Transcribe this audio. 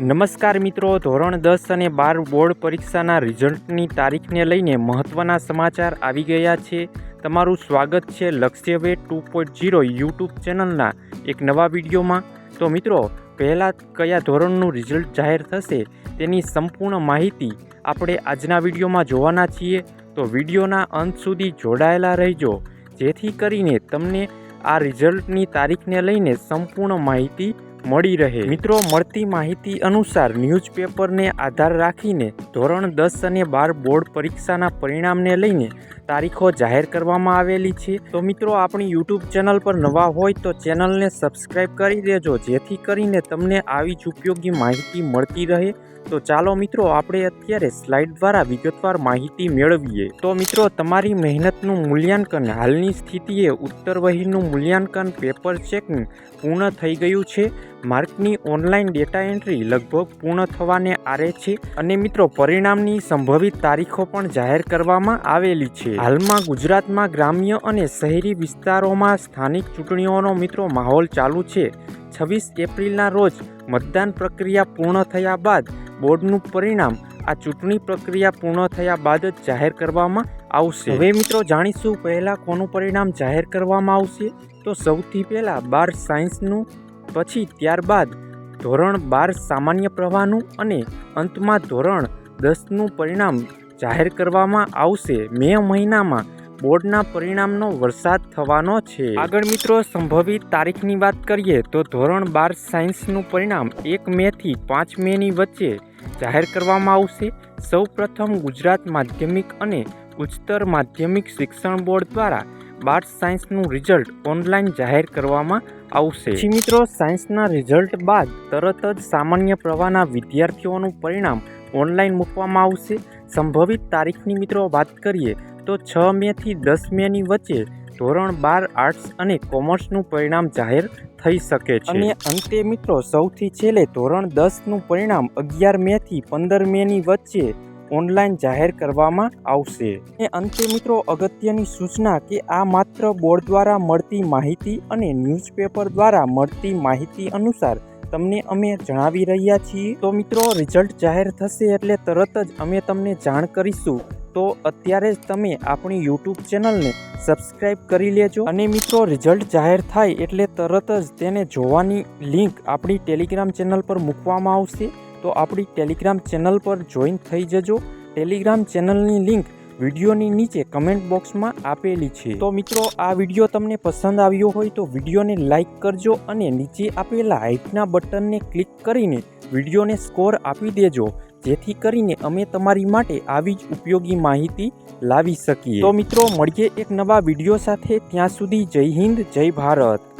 નમસ્કાર મિત્રો, ધોરણ 10 અને 12 બોર્ડ પરીક્ષાના રિઝલ્ટની તારીખને લઈને મહત્ત્વના સમાચાર આવી ગયા છે. તમારું સ્વાગત છે લક્ષ્ય વે 2.0 યુટ્યુબ ચેનલના એક નવા વિડીયોમાં. તો મિત્રો, પહેલાં કયા ધોરણનું રિઝલ્ટ જાહેર થશે તેની સંપૂર્ણ માહિતી આપણે આજના વિડીયોમાં જોવાના છીએ. તો વિડીયોના અંત સુધી જોડાયેલા રહેજો, જેથી કરીને તમને આ રિઝલ્ટની તારીખને લઈને સંપૂર્ણ માહિતી મળી રહે. મિત્રો, મળતી માહિતી અનુસાર ન્યૂઝપેપરને આધાર રાખીને ધોરણ 10 અને 12 બોર્ડ પરીક્ષાના પરિણામને લઈને તારીખો જાહેર કરવામાં આવેલી છે. તો મિત્રો, આપણી યુટ્યુબ ચેનલ પર નવા હોય તો ચેનલને સબસ્ક્રાઈબ કરી દેજો, જેથી કરીને તમને આવી જ ઉપયોગી માહિતી મળતી રહે. તો ચાલો મિત્રો, આપણે અત્યારે સ્લાઇડ દ્વારા વિગતવાર માહિતી મેળવીએ. તો મિત્રો, તમારી મહેનતનું મૂલ્યાંકન હાલની સ્થિતિએ ઉત્તર વહીનું મૂલ્યાંકન પેપર ચેકિંગ પૂર્ણ થઈ ગયું છે. માર્કની ઓનલાઈન ડેટા એન્ટ્રી લગભગ પૂર્ણ થવાને આરે છે અને મિત્રો, પરિણામની સંભવિત તારીખો પણ જાહેર કરવામાં આવેલી છે. હાલમાં ગુજરાતમાં ગ્રામ્ય અને શહેરી વિસ્તારોમાં સ્થાનિક ચૂંટણીઓનો મિત્રો માહોલ ચાલુ છે. 26 એપ્રિલના રોજ મતદાન પ્રક્રિયા પૂર્ણ થયા બાદ બોર્ડનું પરિણામ આ ચૂંટણી પ્રક્રિયા પૂર્ણ થયા બાદ જ જાહેર કરવામાં આવશે. હવે મિત્રો, જાણીશું પહેલાં કોનું પરિણામ જાહેર કરવામાં આવશે. તો સૌથી પહેલાં 12 સાયન્સનું, પછી ત્યારબાદ ધોરણ 12 સામાન્ય પ્રવાહનું અને અંતમાં ધોરણ 10નું પરિણામ જાહેર કરવામાં આવશે. મે મહિનામાં બોર્ડના પરિણામનો વરસાદ થવાનો છે. આગળ મિત્રો, સંભવિત તારીખની વાત કરીએ તો ધોરણ 12 સાયન્સનું પરિણામ 1 મેથી 5 મેની વચ્ચે જાહેર કરવામાં આવશે. સૌ પ્રથમ ગુજરાત માધ્યમિક અને ઉચ્ચતર માધ્યમિક શિક્ષણ બોર્ડ દ્વારા 12 સાયન્સનું રિઝલ્ટ ઓનલાઈન જાહેર કરવામાં આવશે. પછી મિત્રો, સાયન્સના રિઝલ્ટ બાદ તરત જ સામાન્ય પ્રવાહના વિદ્યાર્થીઓનું પરિણામ ઓનલાઈન મૂકવામાં આવશે. સંભવિત તારીખની મિત્રો વાત કરીએ તો 6 મેથી 10 મેની વચ્ચે ધોરણ 12 આર્ટ્સ અને કોમર્સનું પરિણામ જાહેર થઈ શકે છે. અને અંતે મિત્રો, સૌથી છેલ્લે ધોરણ 10નું પરિણામ 11 મેથી 15 મેની વચ્ચે ઓનલાઈન જાહેર કરવામાં આવશે. અને અંતે મિત્રો, અગત્યની સૂચના કે આ માત્ર બોર્ડ દ્વારા મળતી માહિતી અને ન્યૂઝપેપર દ્વારા મળતી માહિતી અનુસાર તમને અમે જણાવી રહ્યા છીએ. તો મિત્રો, રિઝલ્ટ જાહેર થશે એટલે તરત જ અમે તમને જાણ કરીશું. તો અત્યારે જ તમે આપણી યુટ્યુબ ચેનલને સબસ્ક્રાઈબ કરી લેજો. અને મિત્રો, રિઝલ્ટ જાહેર થાય એટલે તરત જ તેને જોવાની લિંક આપણી ટેલિગ્રામ ચેનલ પર મૂકવામાં આવશે. તો આપણી ટેલિગ્રામ ચેનલ પર જોઈન થઈ જજો. ટેલિગ્રામ ચેનલની લિંક વિડીયોની નીચે કમેન્ટ બોક્સમાં આપેલી છે. તો મિત્રો, આ વિડીયો તમને પસંદ આવ્યો હોય તો વિડીયોને લાઈક કરજો અને નીચે આપેલા હાઈપના બટનને ક્લિક કરીને વિડીયોને સ્કોર આપી દેજો, જેથી કરીને અમે તમારી માટે આવી જ ઉપયોગી માહિતી લાવી શકીએ. તો મિત્રો, મળીએ એક નવા વિડીયો સાથે. ત્યાં સુધી જય હિન્દ, જય ભારત.